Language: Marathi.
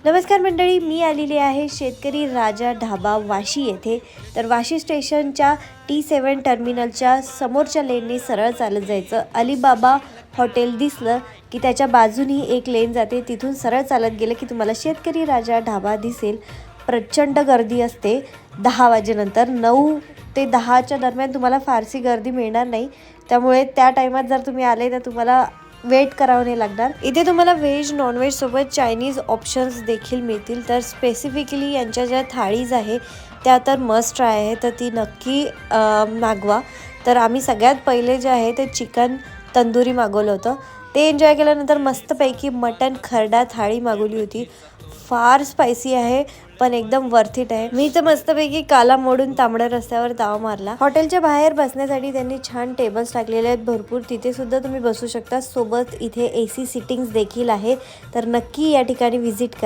नमस्कार मंडळी, मी आलेली आहे शेतकरी राजा ढाबा वाशी येथे। तर वाशी स्टेशनच्या T7 टर्मिनलच्या समोरच्या लेनने सरळ चालत जायचं। अलीबाबा हॉटेल दिसलं की त्याच्या बाजूनी एक लेन जाते, तिथून सरळ चालत गेलं की तुम्हाला शेतकरी राजा ढाबा दिसेल। प्रचंड गर्दी असते 10 वाजेनंतर। 9 ते 10च्या दरम्यान तुम्हाला फारसी गर्दी मिळणार नाही, त्यामुळे त्या टाइमात जर तुम्ही आले तर तुम्हाला वेट करावं नाही लागणार। इथे तुम्हाला व्हेज नॉन व्हेज सोबत चायनीज ऑप्शन्स देखील मिळतील। तर स्पेसिफिकली यांच्या ज्या थाळीज आहे त्या तर मस्ट ट्राय आहे, तर ती नक्की मागवा। तर आम्ही सगळ्यात पहिले जे आहे ते चिकन तंदुरी मागवलं होतं, ते एन्जॉय केल्यानंतर मस्तपैकी मटन खरडा थाळी मागवली होती। फार स्पायसी आहे पण एकदम वर्थ इट आहे। मी तर मस्तपैकी काला मोडून तांबड्या रस्त्यावर ताव मारला। हॉटेलच्या बाहेर बसण्यासाठी त्यांनी छान टेबल्स टाकलेले आहेत भरपूर, तिथे सुद्धा तुम्ही बसू शकता। सोबत इथे AC सिटिंग्स देखील आहे, तर नक्की या ठिकाणी व्हिजिट करा।